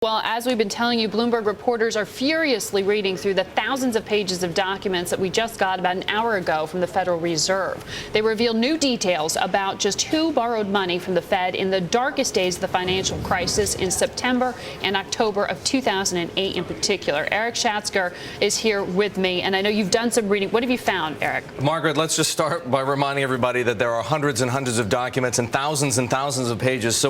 Well, as we've been telling you, Bloomberg reporters are furiously reading through the thousands of pages of documents that we just got about an hour ago from the Federal Reserve. They reveal new details about just who borrowed money from the Fed in the darkest days of the financial crisis in September and October of 2008 in particular. Erik Schatzker is here with me, and I know you've done some reading. What have you found, Erik? Margaret, let's just start by reminding everybody that there are hundreds and hundreds of documents and thousands of pages, so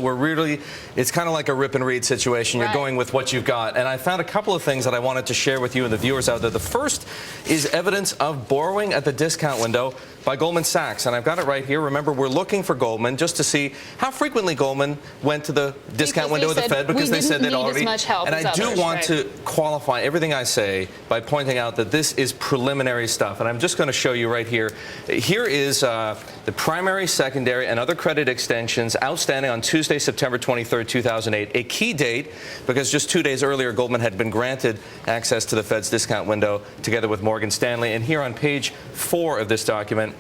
it's kind of like a rip and read situation. You're going with what you've got. And I found a couple of things that I wanted to share with you and the viewers out there. The first is evidence of borrowing at the discount window by Goldman Sachs. And I've got it right here. Remember, we're looking for Goldman just to see how frequently Goldman went to the discount window of the Fed, because they said they'd already. And I do want to qualify everything I say by pointing out that this is preliminary stuff. And I'm just going to show you right here. Here is the primary, secondary, and other credit extensions outstanding on Tuesday, September 23rd, 2008. A key date, because just 2 days earlier, Goldman had been granted access to the Fed's discount window together with Morgan Stanley. And here on page 4 of this document,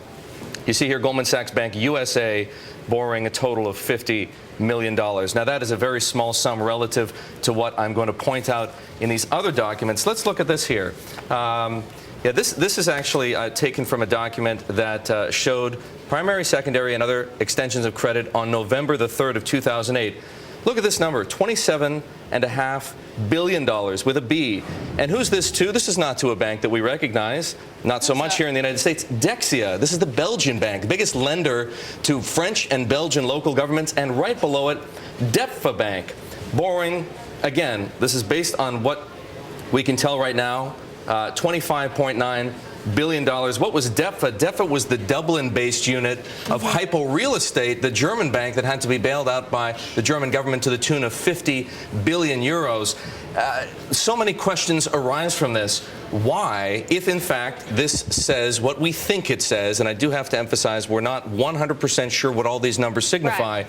you see here Goldman Sachs Bank USA borrowing a total of $50 million. Now, that is a very small sum relative to what I'm going to point out in these other documents. Let's look at this here. This is actually taken from a document that showed primary, secondary, and other extensions of credit on November the 3rd of 2008. Look at this number, $27.5 billion with a B. And who's this to? This is not to a bank that we recognize, not so much here in the United States. Dexia, this is the Belgian bank, the biggest lender to French and Belgian local governments. And right below it, DEPFA Bank, borrowing, again, this is based on what we can tell right now, $25.9 billion. What was DEPFA? DEPFA was the Dublin-based unit of Hypo Real Estate, the German bank that had to be bailed out by the German government to the tune of 50 billion euros. So many questions arise from this. Why, if in fact this says what we think it says, and I do have to emphasize we're not 100% sure what all these numbers signify,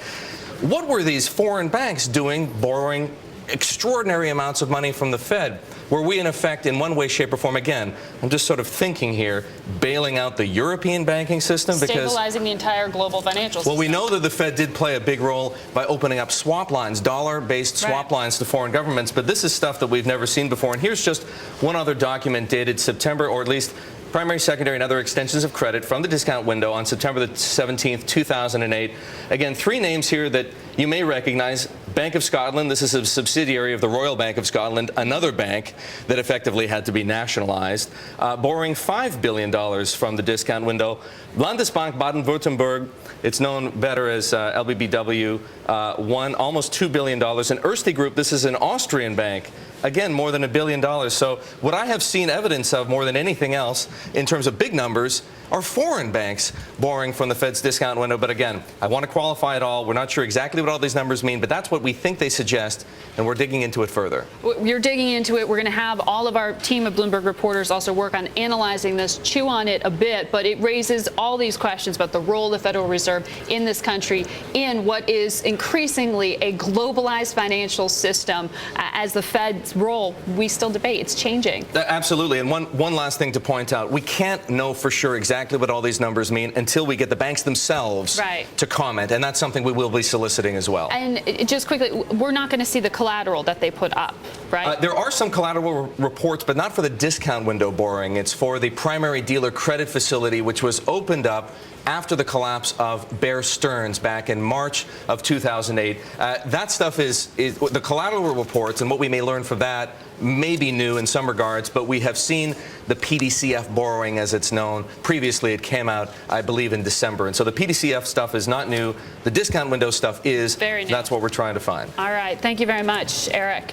what were these foreign banks doing borrowing extraordinary amounts of money from the Fed? Were we, in effect, in one way, shape, or form, again, I'm just sort of thinking here, bailing out the European banking system? Stabilizing the entire global financial system. Well, we know that the Fed did play a big role by opening up swap lines, dollar-based swap lines to foreign governments, but this is stuff that we've never seen before. And here's just one other document dated September, or at least primary, secondary, and other extensions of credit from the discount window on September the 17th, 2008. Again, 3 names here that you may recognize. Bank of Scotland, this is a subsidiary of the Royal Bank of Scotland, another bank that effectively had to be nationalized, borrowing $5 billion from the discount window. Landesbank Baden-Württemberg, it's known better as LBBW, won almost $2 billion. And Erste Group, this is an Austrian bank, again, more than $1 billion. So what I have seen evidence of more than anything else in terms of big numbers are foreign banks borrowing from the Fed's discount window. But again, I want to qualify it all. We're not sure exactly what all these numbers mean, but that's what we think they suggest, and we're digging into it further. You're digging into it. We're going to have all of our team of Bloomberg reporters also work on analyzing this, chew on it a bit, but it raises all these questions about the role of the Federal Reserve in this country in what is increasingly a globalized financial system. As the Fed's role, we still debate. It's changing. Absolutely. And one last thing to point out. We can't know for sure exactly what all these numbers mean until we get the banks themselves to comment. And that's something we will be soliciting as well. And just quickly, we're not going to see the collateral that they put up, right? There are some collateral reports, but not for the discount window borrowing. It's for the primary dealer credit facility, which was opened up after the collapse of Bear Stearns back in March of 2008. That stuff is the collateral reports, and what we may learn from that may be new in some regards, but we have seen the PDCF borrowing, as it's known. Previously, it came out, I believe, in December. And so the PDCF stuff is not new. The discount window stuff is. Very new. That's what we're trying to find. All right. Thank you very much, Erik.